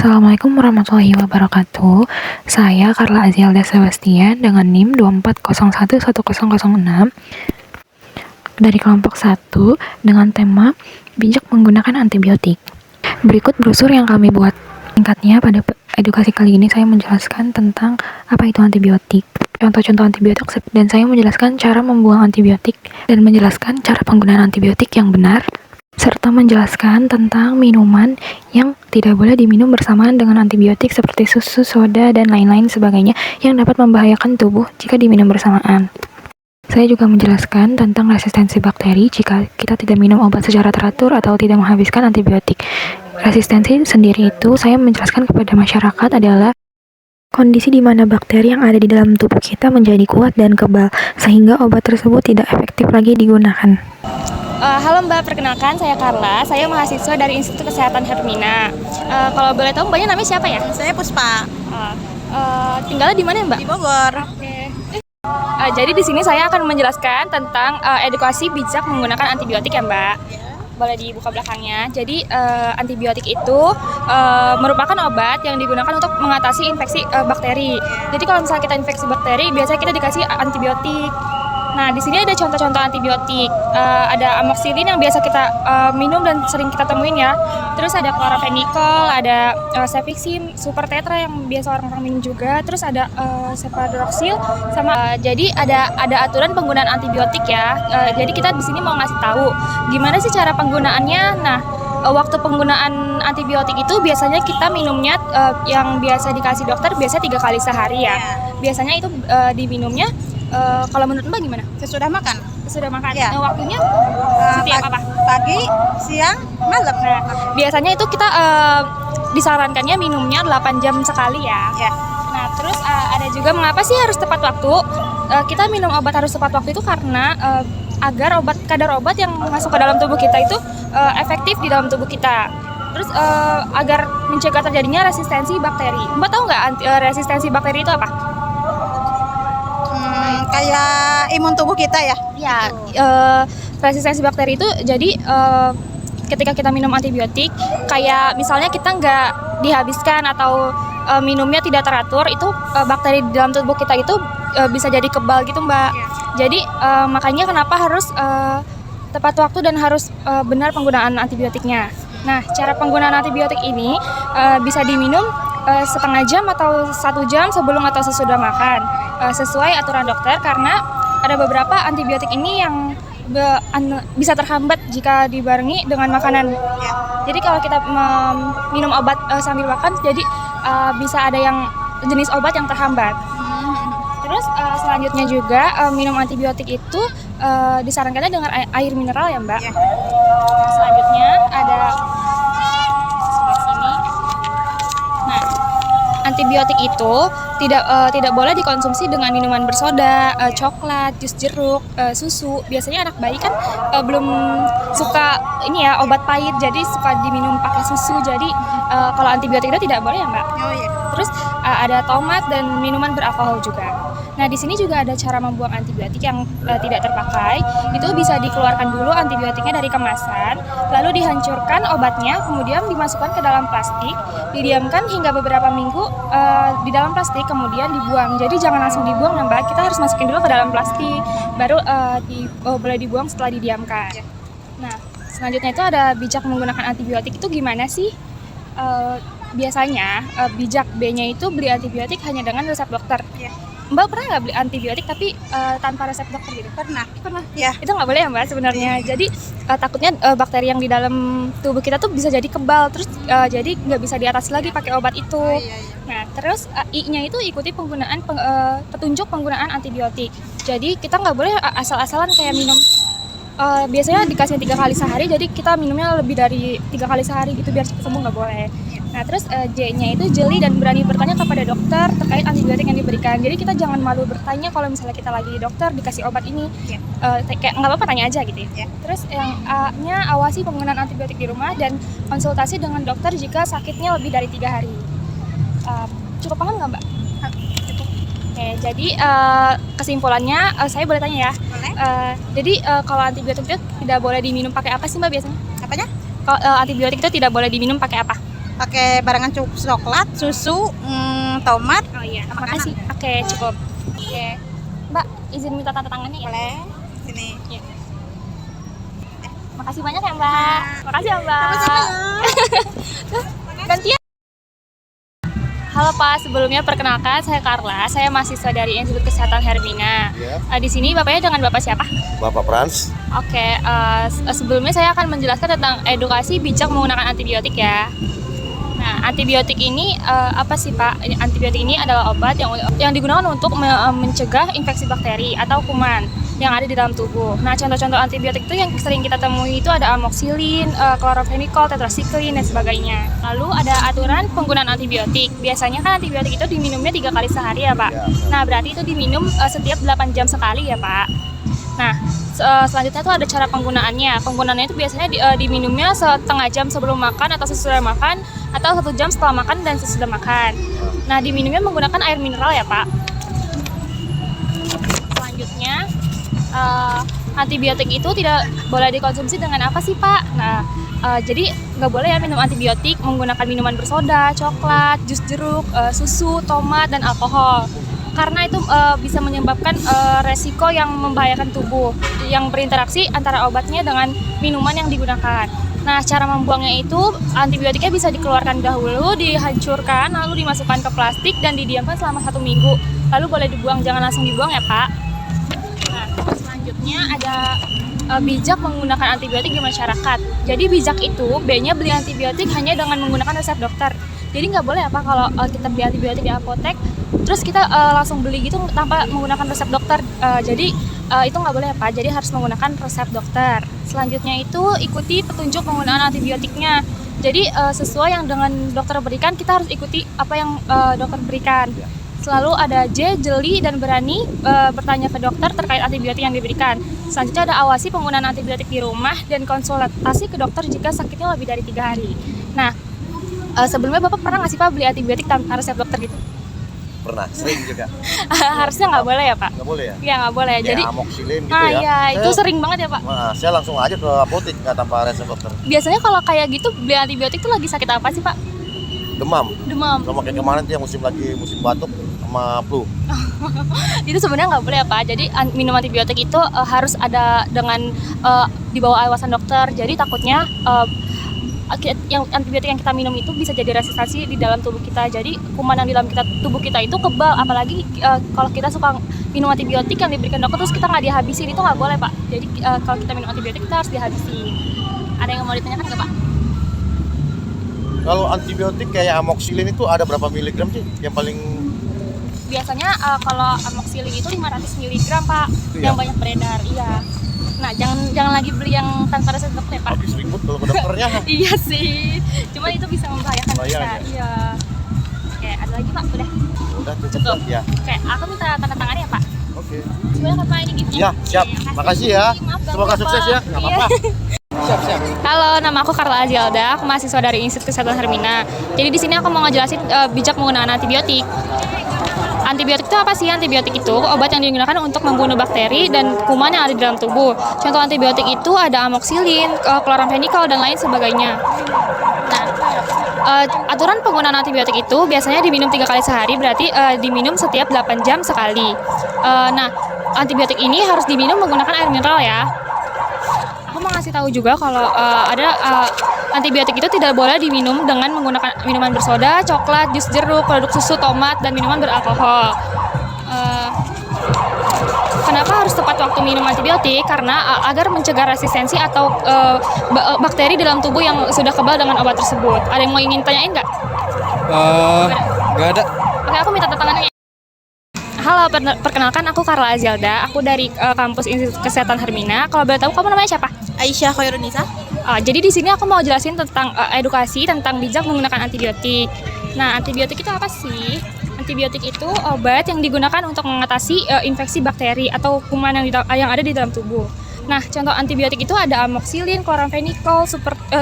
Assalamualaikum warahmatullahi wabarakatuh. Saya Carla Azialda Sebastian dengan NIM 24011006 dari kelompok 1 dengan tema bijak menggunakan antibiotik. Berikut brosur yang kami buat. Singkatnya, pada edukasi kali ini saya menjelaskan tentang apa itu antibiotik, contoh-contoh antibiotik, dan saya menjelaskan cara membuang antibiotik dan menjelaskan cara penggunaan antibiotik yang benar, serta menjelaskan tentang minuman yang tidak boleh diminum bersamaan dengan antibiotik seperti susu, soda, dan lain-lain sebagainya yang dapat membahayakan tubuh jika diminum bersamaan. Saya juga menjelaskan tentang resistensi bakteri jika kita tidak minum obat secara teratur atau tidak menghabiskan antibiotik. Resistensi sendiri itu saya menjelaskan kepada masyarakat adalah kondisi di mana bakteri yang ada di dalam tubuh kita menjadi kuat dan kebal, sehingga obat tersebut tidak efektif lagi digunakan. Halo Mbak, perkenalkan saya Carla, saya mahasiswa dari Institut Kesehatan Hermina. Kalau boleh tahu Mbaknya namanya siapa ya? Saya Puspa. Tinggalnya di mana ya Mbak? Di Bogor. Oke. Jadi di sini saya akan menjelaskan tentang edukasi bijak menggunakan antibiotik ya Mbak. Boleh dibuka belakangnya. Jadi antibiotik itu merupakan obat yang digunakan untuk mengatasi infeksi bakteri. Jadi kalau misalnya kita infeksi bakteri, biasanya kita dikasih antibiotik. Nah, di sini ada contoh-contoh antibiotik. Ada amoxicillin yang biasa kita minum dan sering kita temuin ya. Terus ada chloramphenicol, ada cefixime, super tetra yang biasa orang-orang minum juga. Terus ada cephalosporin sama. Jadi ada aturan penggunaan antibiotik ya. Jadi kita di sini mau ngasih tahu gimana sih cara penggunaannya. Nah, waktu penggunaan antibiotik itu biasanya kita minumnya yang biasa dikasih dokter biasanya 3 kali sehari ya. Biasanya itu diminumnya kalau menurut Mbak gimana? Sesudah makan. Sesudah makan. Ya. Waktunya setiap apa? Pagi, siang, malam. Nah, biasanya itu kita disarankannya minumnya 8 jam sekali ya. Ya. Nah, terus ada juga mengapa sih harus tepat waktu? Kita minum obat harus tepat waktu itu karena agar kadar obat yang masuk ke dalam tubuh kita itu efektif di dalam tubuh kita. Terus agar mencegah terjadinya resistensi bakteri. Mbak tahu nggak resistensi bakteri itu apa? Kayak imun tubuh kita ya? Ya, resistensi bakteri itu jadi ketika kita minum antibiotik, kayak misalnya kita nggak dihabiskan atau minumnya tidak teratur, itu bakteri di dalam tubuh kita itu bisa jadi kebal gitu Mbak. Jadi makanya kenapa harus tepat waktu dan harus benar penggunaan antibiotiknya. Nah, cara penggunaan antibiotik ini bisa diminum setengah jam atau 1 jam sebelum atau sesudah makan, sesuai aturan dokter, karena ada beberapa antibiotik ini yang bisa terhambat jika dibarengi dengan makanan. Jadi kalau kita minum obat sambil makan, jadi bisa ada yang jenis obat yang terhambat. Terus selanjutnya juga minum antibiotik itu disarankannya dengan air mineral ya Mbak. Selanjutnya ada sebelah sini. Nah, antibiotik itu tidak boleh dikonsumsi dengan minuman bersoda, coklat, jus jeruk, susu. Biasanya anak bayi kan belum suka ini ya obat pahit, jadi suka diminum pakai susu. Jadi kalau antibiotik itu tidak boleh ya Mbak. Oh iya. Terus ada tomat dan minuman beralkohol juga. Nah, di sini juga ada cara membuang antibiotik yang tidak terpakai. Itu bisa dikeluarkan dulu antibiotiknya dari kemasan, lalu dihancurkan obatnya, kemudian dimasukkan ke dalam plastik, didiamkan hingga beberapa minggu di dalam plastik, kemudian dibuang. Jadi jangan langsung dibuang ya Mbak, kita harus masukin dulu ke dalam plastik, baru boleh dibuang setelah didiamkan. Nah, selanjutnya itu ada bijak menggunakan antibiotik itu gimana sih? Biasanya bijak B-nya itu beli antibiotik hanya dengan resep dokter. Mbak pernah nggak beli antibiotik tapi tanpa resep dokter gitu? Pernah. Ya. Itu nggak boleh ya Mbak sebenarnya. Jadi takutnya bakteri yang di dalam tubuh kita tuh bisa jadi kebal, terus jadi nggak bisa diatasi lagi pakai obat itu. Nah, terus I-nya itu ikuti penggunaan petunjuk penggunaan antibiotik. Jadi kita nggak boleh asal-asalan kayak minum. Biasanya dikasih 3 kali sehari, jadi kita minumnya lebih dari 3 kali sehari gitu biar cepat sembuh, nggak boleh. Nah, terus J-nya itu jeli dan berani bertanya kepada dokter terkait antibiotik yang diberikan. Jadi kita jangan malu bertanya kalau misalnya kita lagi di dokter dikasih obat ini. Kayak nggak apa-apa tanya aja gitu ya. Terus yang A-nya awasi penggunaan antibiotik di rumah dan konsultasi dengan dokter jika sakitnya lebih dari 3 hari. Cukup paham nggak Mbak? Cukup. Oke, jadi kesimpulannya saya boleh tanya ya. Boleh. Jadi kalau antibiotik itu tidak boleh diminum pakai apa sih Mbak biasanya? Apanya? Kalau antibiotik itu tidak boleh diminum pakai apa? pakai barangan coklat, susu, tomat. Oh iya, makasih. Oke, cukup. Oke. Mbak, izin minta tanda tangannya ya? Boleh. Sini. Iya. Makasih banyak ya, Mbak. Makasih ya, Mbak. Gantian. Halo Pak, sebelumnya perkenalkan saya Carla, saya mahasiswa dari Institut Kesehatan Hermina. Ya, Di sini bapaknya dengan Bapak siapa? Bapak Frans. Oke, sebelumnya saya akan menjelaskan tentang edukasi bijak menggunakan antibiotik ya. Nah, antibiotik ini apa sih Pak? Antibiotik ini adalah obat yang digunakan untuk mencegah infeksi bakteri atau kuman yang ada di dalam tubuh. Nah, contoh-contoh antibiotik itu yang sering kita temui itu ada amoxicillin, chlorphenicol, tetracycline, dan sebagainya. Lalu ada aturan penggunaan antibiotik. Biasanya kan antibiotik itu diminumnya 3 kali sehari ya Pak. Ya. Nah, berarti itu diminum setiap 8 jam sekali ya Pak. Nah, selanjutnya itu ada cara penggunaannya. Penggunaannya itu biasanya diminumnya setengah jam sebelum makan atau sesudah makan, atau 1 jam setelah makan dan sesudah makan. Nah, diminumnya menggunakan air mineral ya Pak. Selanjutnya, antibiotik itu tidak boleh dikonsumsi dengan apa sih Pak? Nah, jadi nggak boleh ya minum antibiotik menggunakan minuman bersoda, coklat, jus jeruk, susu, tomat, dan alkohol. Karena itu bisa menyebabkan resiko yang membahayakan tubuh yang berinteraksi antara obatnya dengan minuman yang digunakan. Nah, cara membuangnya itu antibiotiknya bisa dikeluarkan dahulu, dihancurkan, lalu dimasukkan ke plastik dan didiamkan selama 1 minggu. Lalu boleh dibuang, jangan langsung dibuang ya Pak. Nah, selanjutnya ada bijak menggunakan antibiotik di masyarakat. Jadi bijak itu B-nya beli antibiotik hanya dengan menggunakan resep dokter. Jadi nggak boleh apa kalau kita beli antibiotik di apotek, terus kita langsung beli gitu tanpa menggunakan resep dokter. Jadi itu nggak boleh apa. Jadi harus menggunakan resep dokter. Selanjutnya itu ikuti petunjuk penggunaan antibiotiknya. Jadi sesuai yang dengan dokter berikan, kita harus ikuti apa yang dokter berikan. Selalu ada J, jeli dan berani bertanya ke dokter terkait antibiotik yang diberikan. Selanjutnya ada awasi penggunaan antibiotik di rumah dan konsultasi ke dokter jika sakitnya lebih dari 3 hari. Nah, sebelumnya Bapak pernah nggak sih Pak beli antibiotik tanpa resep dokter gitu? Pernah, sering juga. Harusnya nggak boleh ya Pak? Nggak boleh ya? Iya nggak boleh. Jadi, amoxicillin gitu nah ya. ya itu sering banget ya Pak. Nah, saya langsung aja ke apotek nggak tanpa resep dokter. Biasanya kalau kayak gitu beli antibiotik tuh lagi sakit apa sih Pak? Demam. Demam. Sama kayak kemarin tuh yang musim batuk sama flu. Itu sebenarnya nggak boleh ya Pak. Jadi minum antibiotik itu harus ada dengan di bawah awasan dokter. Jadi takutnya yang antibiotik yang kita minum itu bisa jadi resistensi di dalam tubuh kita. Jadi kuman yang di dalam tubuh kita itu kebal. Apalagi kalau kita suka minum antibiotik yang diberikan dokter terus kita nggak dihabisin, itu nggak boleh Pak. Jadi kalau kita minum antibiotik kita harus dihabisin. Ada yang mau ditanyakan nggak Pak? Kalau antibiotik kayak amoxicillin itu ada berapa miligram sih yang paling? Biasanya kalau amoxicillin itu 500 mg Pak, Itu yang ya? banyak beredar. Iya. Nah, jangan lagi beli yang tanpa resep dokter Pak. Habis ribut kalau ke dokternya. Iya sih, cuma itu bisa membahayakan kita. Bahaya, ya? Iya. Oke, ada lagi Pak? Udah. Udah Cukup. cukup ya. Oke, aku minta tanda tangannya ya Pak. Oke. Gimana Pak ini giftnya? Ya, siap. Oke, Makasih ya. Maaf ganggu Semoga Pak. sukses ya. Nggak Iya. apa-apa. Siap. Halo, nama aku Carla Azialda, aku mahasiswa dari Institut Kesehatan Hermina. Jadi di sini aku mau ngejelasin bijak menggunakan antibiotik. Antibiotik itu apa sih? Antibiotik itu obat yang digunakan untuk membunuh bakteri dan kuman yang ada di dalam tubuh. Contoh antibiotik itu ada amoxicillin, chlorphenicol, dan lain sebagainya. Nah, aturan penggunaan antibiotik itu biasanya diminum 3 kali sehari, berarti diminum setiap 8 jam sekali. Nah, antibiotik ini harus diminum menggunakan air mineral ya. Aku mau ngasih tahu juga kalau ada antibiotik itu tidak boleh diminum dengan menggunakan minuman bersoda, coklat, jus jeruk, produk susu, tomat, dan minuman beralkohol. Kenapa harus tepat waktu minum antibiotik? Karena agar mencegah resistensi atau bakteri di dalam tubuh yang sudah kebal dengan obat tersebut. Ada yang mau ingin tanyain nggak? Nggak ada. Oke, aku minta tantangannya. Halo, perkenalkan aku Carla Azialda. Aku dari kampus Institut Kesehatan Hermina. Kalau boleh tahu kamu namanya siapa? Aisyah Khairunisa. Jadi di sini aku mau jelasin tentang edukasi tentang bijak menggunakan antibiotik. Nah, antibiotik itu apa sih? Antibiotik itu obat yang digunakan untuk mengatasi infeksi bakteri atau kuman yang ada di dalam tubuh. Nah, contoh antibiotik itu ada amoxicillin, chlorphenicol,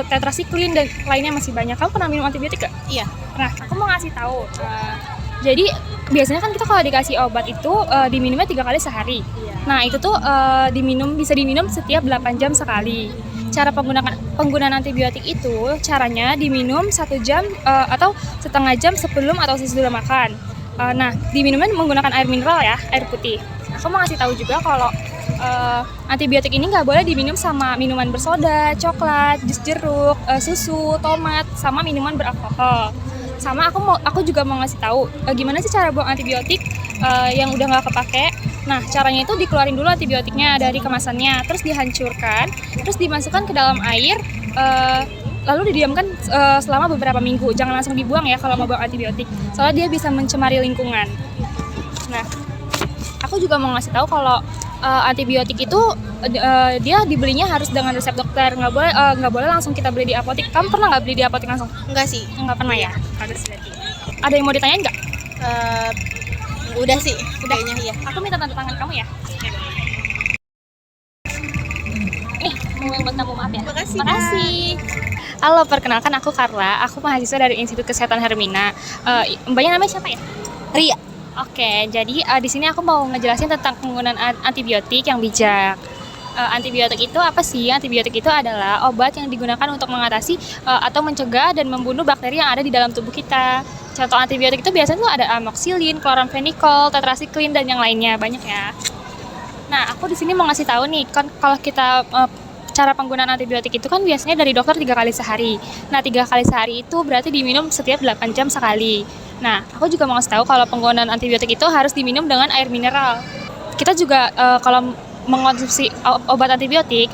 tetracycline, dan lainnya masih banyak. Kamu pernah minum antibiotik gak? Iya. Nah, aku mau ngasih tahu. Jadi biasanya kan kita kalau dikasih obat itu diminumnya 3 kali sehari. Iya. Nah, itu tuh bisa diminum setiap 8 jam sekali. Cara penggunaan antibiotik itu caranya diminum 1 jam atau setengah jam sebelum atau sesudah makan. Nah, diminumnya menggunakan air mineral ya, air putih. Aku mau ngasih tahu juga kalau antibiotik ini nggak boleh diminum sama minuman bersoda, coklat, jus jeruk, susu, tomat, sama minuman beralkohol. Sama aku juga mau ngasih tahu gimana sih cara buang antibiotik yang udah nggak kepake. Nah, caranya itu dikeluarin dulu antibiotiknya dari kemasannya, terus dihancurkan, terus dimasukkan ke dalam air, lalu didiamkan selama beberapa minggu. Jangan langsung dibuang ya kalau mau buang antibiotik, soalnya dia bisa mencemari lingkungan. Nah, aku juga mau ngasih tahu kalau antibiotik itu dia dibelinya harus dengan resep dokter, nggak boleh langsung kita beli di apotek. Kamu pernah nggak beli di apotek langsung? Enggak sih. Nggak pernah ya? Bagus berarti. Ada yang mau ditanyain nggak? Udah sih, kayaknya iya. Aku minta tanda tangan kamu ya. Nih, mau buat kamu, maaf ya. Makasih, Makasih. Halo, perkenalkan aku Carla. Aku mahasiswa dari Institut Kesehatan Hermina. Mbaknya namanya siapa ya? Ria. Oke, jadi di sini aku mau ngejelasin tentang penggunaan antibiotik yang bijak. Antibiotik itu apa sih? Antibiotik itu adalah obat yang digunakan untuk mengatasi atau mencegah dan membunuh bakteri yang ada di dalam tubuh kita. Contoh antibiotik itu biasanya tuh ada amoxicillin, chloramphenicol, tetracycline, dan yang lainnya, banyak ya. Nah, aku di sini mau ngasih tahu nih, kan kalau kita cara penggunaan antibiotik itu kan biasanya dari dokter 3 kali sehari. Nah, 3 kali sehari itu berarti diminum setiap 8 jam sekali. Nah, aku juga mau ngasih tahu kalau penggunaan antibiotik itu harus diminum dengan air mineral. Kita juga kalau mengonsumsi obat antibiotik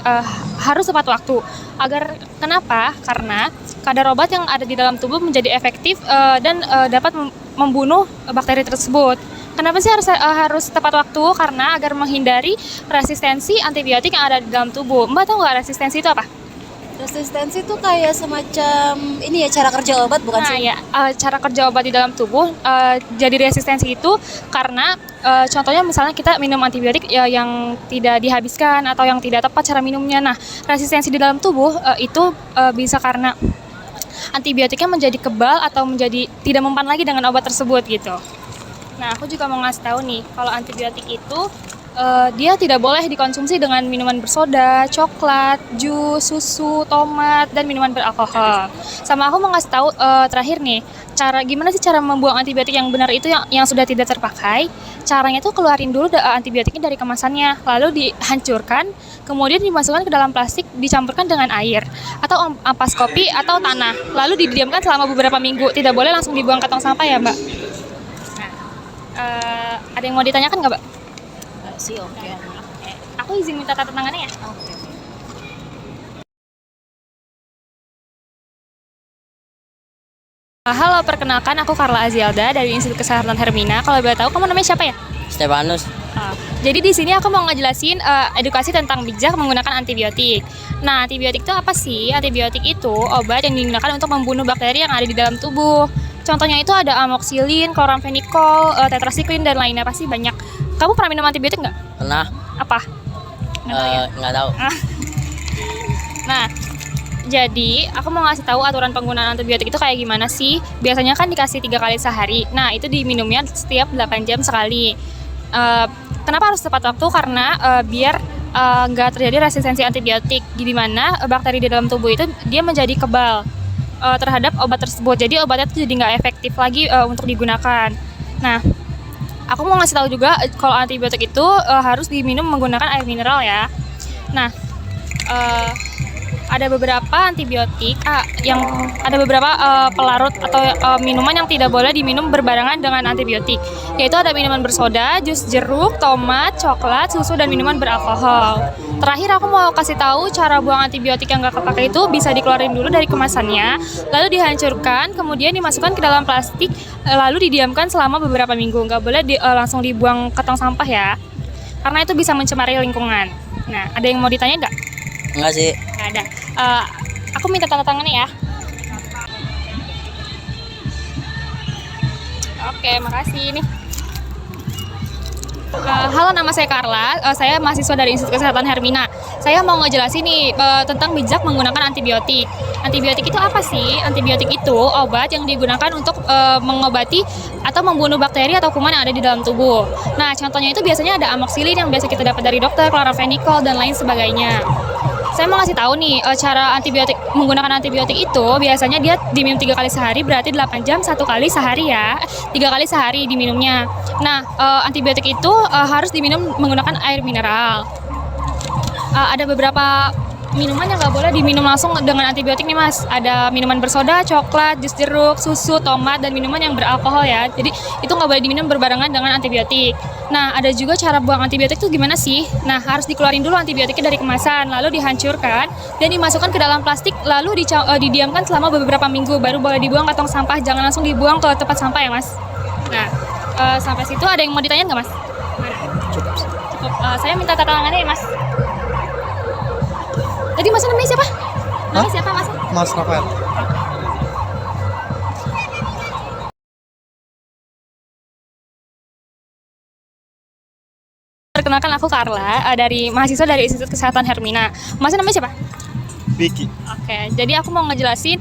harus tepat waktu. Kenapa? Karena kadar obat yang ada di dalam tubuh menjadi efektif dan dapat membunuh bakteri tersebut. Kenapa sih harus tepat waktu? Karena agar menghindari resistensi antibiotik yang ada di dalam tubuh. Mbak tahu nggak resistensi itu apa? Resistensi itu kayak semacam ini ya, cara kerja obat bukan Nah sih? ya, cara kerja obat di dalam tubuh jadi resistensi itu karena contohnya misalnya kita minum antibiotik yang tidak dihabiskan atau yang tidak tepat cara minumnya. Nah, resistensi di dalam tubuh itu bisa karena antibiotiknya menjadi kebal atau menjadi tidak mempan lagi dengan obat tersebut gitu. Nah, aku juga mau ngasih tahu nih, kalau antibiotik itu dia tidak boleh dikonsumsi dengan minuman bersoda, coklat, jus, susu, tomat, dan minuman beralkohol. Sama aku mau ngasih tahu terakhir nih, gimana sih cara membuang antibiotik yang benar itu yang sudah tidak terpakai. Caranya tuh keluarin dulu antibiotiknya dari kemasannya, lalu dihancurkan, kemudian dimasukkan ke dalam plastik, dicampurkan dengan air atau ampas kopi atau tanah, lalu didiamkan selama beberapa minggu. Tidak boleh langsung dibuang ke tong sampah ya, Mbak. Nah, ada yang mau ditanyakan nggak, Mbak? Sih, oke. Aku izin minta tanda tangannya ya. Halo, perkenalkan aku Carla Azialda dari Institut Kesehatan Hermina. Kalau boleh tahu kamu namanya siapa ya? Stefanus. Jadi di sini aku mau ngejelasin edukasi tentang bijak menggunakan antibiotik. Nah, antibiotik itu apa sih? Antibiotik itu obat yang digunakan untuk membunuh bakteri yang ada di dalam tubuh. Contohnya itu ada amoxicillin, chloramphenicol, tetracycline, dan lainnya, pasti banyak. Kamu pernah minum antibiotik nggak? Pernah? Apa? Nggak tahu ya? Nggak tahu. Nah, jadi aku mau ngasih tahu aturan penggunaan antibiotik itu kayak gimana sih. Biasanya kan dikasih 3 kali sehari. Nah, itu diminumnya setiap 8 jam sekali. Kenapa harus tepat waktu? Karena biar nggak terjadi resistensi antibiotik, di mana bakteri di dalam tubuh itu dia menjadi kebal terhadap obat tersebut. Jadi obatnya itu jadi nggak efektif lagi untuk digunakan. Nah, aku mau ngasih tahu juga kalau antibiotik itu harus diminum menggunakan air mineral ya. Nah, ada beberapa antibiotik ada beberapa pelarut atau minuman yang tidak boleh diminum berbarengan dengan antibiotik, yaitu ada minuman bersoda, jus jeruk, tomat, coklat, susu, dan minuman beralkohol. Terakhir aku mau kasih tahu cara buang antibiotik yang gak kepake itu bisa dikeluarin dulu dari kemasannya, lalu dihancurkan, kemudian dimasukkan ke dalam plastik, lalu didiamkan selama beberapa minggu. Nggak boleh langsung dibuang ke tong sampah ya, karena itu bisa mencemari lingkungan. Nah, ada yang mau ditanya nggak? Enggak sih. Nggak ada. Aku minta tanda tangannya ya. Oke, makasih nih. Halo, nama saya Carla. Saya mahasiswa dari Institut Kesehatan Hermina. Saya mau ngejelasin nih tentang bijak menggunakan antibiotik. Antibiotik itu apa sih? Antibiotik itu obat yang digunakan untuk mengobati atau membunuh bakteri atau kuman yang ada di dalam tubuh. Nah, contohnya itu biasanya ada amoxicillin yang biasa kita dapat dari dokter, chloramphenicol, dan lain sebagainya. Saya mau ngasih tahu nih, cara menggunakan antibiotik itu biasanya dia diminum 3 kali sehari, berarti 8 jam 1 kali sehari ya. 3 kali sehari diminumnya. Nah, antibiotik itu harus diminum menggunakan air mineral. Ada beberapa minuman yang nggak boleh diminum langsung dengan antibiotik nih Mas. Ada minuman bersoda, coklat, jus jeruk, susu, tomat, dan minuman yang beralkohol ya. Jadi itu nggak boleh diminum berbarengan dengan antibiotik. Nah, ada juga cara buang antibiotik itu gimana sih? Nah, harus dikeluarin dulu antibiotiknya dari kemasan, lalu dihancurkan dan dimasukkan ke dalam plastik, lalu didiamkan selama beberapa minggu, baru boleh dibuang ke tong sampah. Jangan langsung dibuang ke tempat sampah ya Mas. Nah, sampai situ ada yang mau ditanyain nggak Mas? Cukup. Saya minta tata tangannya ya Mas. Tadi Mas namanya siapa? Namanya siapa Mas? Mas Rafael. Perkenalkan aku Carla dari mahasiswa dari Institut Kesehatan Hermina. Mas namanya siapa? Vicky. Oke, jadi aku mau ngejelasin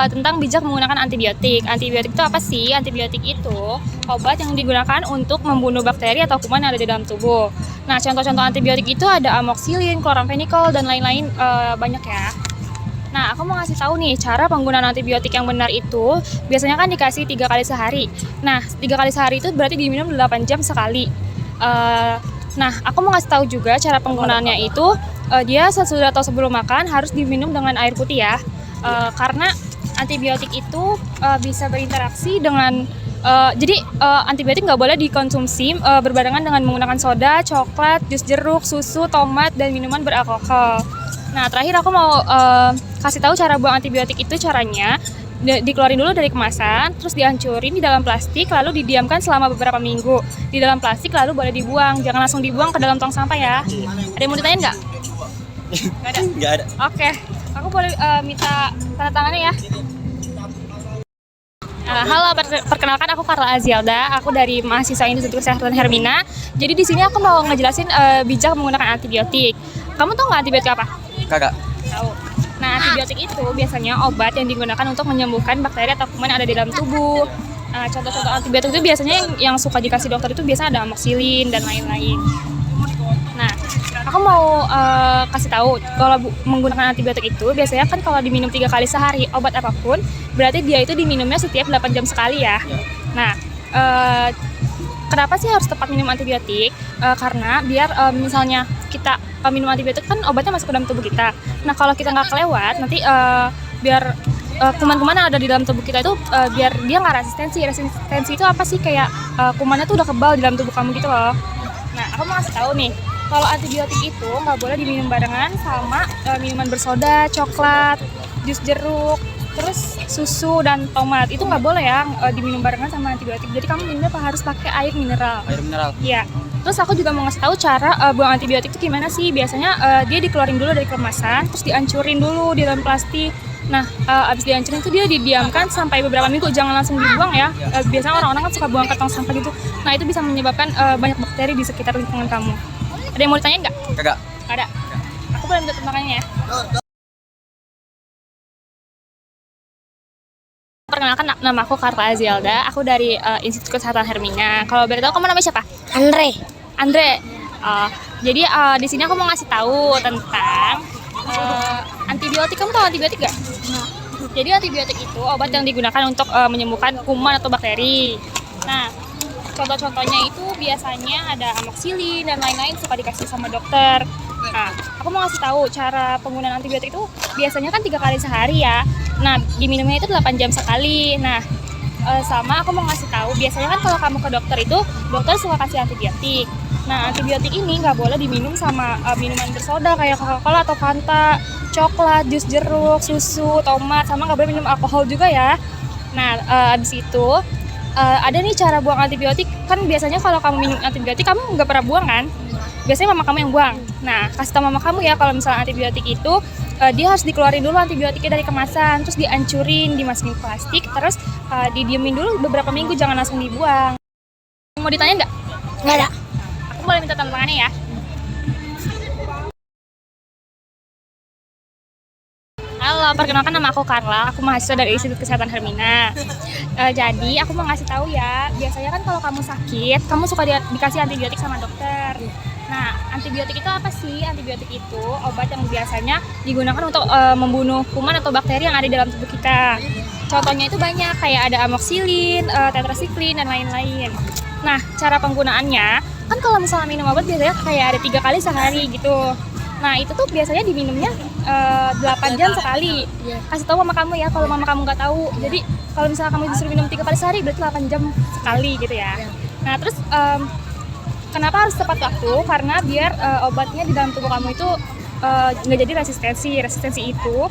tentang bijak menggunakan antibiotik. Antibiotik itu apa sih? Antibiotik itu obat yang digunakan untuk membunuh bakteri atau kuman yang ada di dalam tubuh. Nah, contoh-contoh antibiotik itu ada amoxicillin, chloramphenicol, dan lain-lain banyak ya. Nah, aku mau ngasih tahu nih cara penggunaan antibiotik yang benar itu biasanya kan dikasih 3 kali sehari. Nah, 3 kali sehari itu berarti diminum 8 jam sekali. Nah, aku mau ngasih tahu juga cara penggunaannya itu dia sesudah atau sebelum makan harus diminum dengan air putih ya. Karena antibiotik itu bisa berinteraksi dengan antibiotik nggak boleh dikonsumsi berbarengan dengan menggunakan soda, coklat, jus jeruk, susu, tomat, dan minuman beralkohol. Nah, terakhir aku mau kasih tahu cara buang antibiotik itu caranya. Dikeluarin dulu dari kemasan, terus dihancurin di dalam plastik, lalu didiamkan selama beberapa minggu di dalam plastik, lalu boleh dibuang. Jangan langsung dibuang ke dalam tong sampah ya. Ada yang mau ditanyain nggak? Nggak ada? Nggak ada. Oke, aku boleh minta tanda tangannya ya. Halo, perkenalkan aku Carla Azielda. Aku dari mahasiswa Institut Kesehatan Hermina. Jadi di sini aku mau ngejelasin bijak menggunakan antibiotik. Kamu tahu nggak antibiotik apa? Kagak. Tahu. Nah, antibiotik itu biasanya obat yang digunakan untuk menyembuhkan bakteri atau kuman yang ada di dalam tubuh. Contoh-contoh antibiotik itu biasanya yang suka dikasih dokter itu biasanya ada amoxicillin dan lain-lain. Nah, aku mau kasih tahu kalau menggunakan antibiotik itu biasanya kan kalau diminum 3 kali sehari obat apapun, berarti dia itu diminumnya setiap 8 jam sekali ya. Nah, kenapa sih harus tepat minum antibiotik? Karena biar misalnya kita minum antibiotik kan obatnya masuk ke dalam tubuh kita. Nah, kalau kita nggak kelewat, nanti biar kuman-kuman yang ada di dalam tubuh kita itu biar dia nggak resistensi. Resistensi itu apa sih? Kayak kumannya tuh udah kebal di dalam tubuh kamu gitu loh. Nah, aku mau kasih tahu nih, kalau antibiotik itu nggak boleh diminum barengan sama minuman bersoda, coklat, jus jeruk, terus susu dan tomat. Itu nggak boleh ya diminum barengan sama antibiotik. Jadi kamu minumnya harus pakai air mineral. Air mineral. Iya. Terus aku juga mau ngasih tahu cara buang antibiotik itu gimana sih. Biasanya dia dikeluarin dulu dari kemasan, terus dihancurin dulu di dalam plastik. Nah, abis dihancurin itu dia didiamkan sampai beberapa minggu. Jangan langsung dibuang ya. Biasanya orang-orang kan suka buang ke tong sampah gitu. Nah, itu bisa menyebabkan banyak bakteri di sekitar lingkungan kamu. Ada yang mau ditanya nggak? Kagak. Nggak ada. Aku boleh minta tembakannya ya. Perkenalkan, nama aku Carla Azielda. Aku dari Institut Kesehatan Hermina. Kalau boleh tahu kamu namanya siapa? Andre. Jadi di sini aku mau ngasih tahu tentang antibiotik. Kamu tahu antibiotik nggak? Jadi antibiotik itu obat yang digunakan untuk menyembuhkan kuman atau bakteri. Nah, contoh-contohnya itu biasanya ada amoxicillin dan lain-lain suka dikasih sama dokter. Nah, aku mau ngasih tahu cara penggunaan antibiotik itu biasanya kan 3 kali sehari ya. Nah, diminumnya itu 8 jam sekali. Nah, sama aku mau ngasih tahu biasanya kan kalau kamu ke dokter itu dokter suka kasih antibiotik. Nah, antibiotik ini nggak boleh diminum sama minuman bersoda kayak Coca-Cola atau Fanta, coklat, jus jeruk, susu, tomat, sama nggak boleh minum alkohol juga ya. Nah, abis itu ada nih cara buang antibiotik. Kan biasanya kalau kamu minum antibiotik kamu nggak pernah buang kan? Biasanya mama kamu yang buang. Nah, kasih tau mama kamu ya kalau misalnya antibiotik itu dia harus dikeluarin dulu antibiotiknya dari kemasan, terus dihancurin, dimasukin plastik, terus didiemin dulu beberapa minggu, jangan langsung dibuang. Mau ditanya nggak? Nggak ada. Aku boleh minta tanda tangannya ya. Halo, perkenalkan nama aku Carla. Aku mahasiswa dari Institut Kesehatan Hermina. Jadi aku mau ngasih tahu ya, biasanya kan kalau kamu sakit, kamu suka dikasih antibiotik sama dokter. Nah, antibiotik itu apa sih? Antibiotik itu obat yang biasanya digunakan untuk membunuh kuman atau bakteri yang ada di dalam tubuh kita. Contohnya itu banyak, kayak ada amoxicillin, tetrasiklin, dan lain-lain. Nah, cara penggunaannya, kan kalau misalnya minum obat biasanya kayak ada 3 kali sehari gitu. Nah, itu tuh biasanya diminumnya 8 jam sekali. Kasih tahu mama kamu ya, kalau mama kamu nggak tahu. Jadi, kalau misalnya kamu disuruh minum 3 kali sehari, berarti 8 jam sekali gitu ya. Nah, terus kenapa harus tepat waktu? Karena biar obatnya di dalam tubuh kamu itu nggak jadi resistensi. Resistensi itu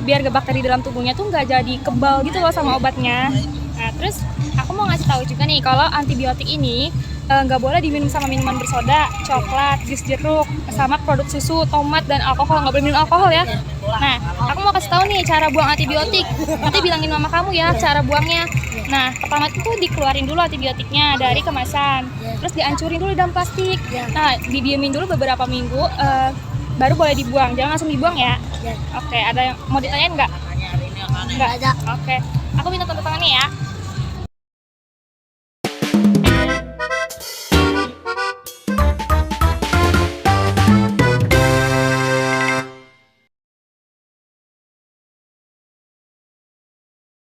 biar bakteri dalam tubuhnya tuh nggak jadi kebal gitu loh sama obatnya. Nah, terus aku mau ngasih tahu juga nih, kalau antibiotik ini nggak boleh diminum sama minuman bersoda, coklat, jus jeruk, sama produk susu, tomat, dan alkohol. Nggak boleh minum alkohol ya. Nah, aku mau kasih tahu nih cara buang antibiotik. Nanti bilangin mama kamu ya cara buangnya. Nah, pertama itu dikeluarin dulu antibiotiknya dari kemasan, terus dihancurin dulu di dalam plastik. Nah, didiemin dulu beberapa minggu, baru boleh dibuang. Jangan langsung dibuang ya. Oke, ada yang mau ditanyain nggak? Nggak ada. Oke, aku minta tanda tangannya ya.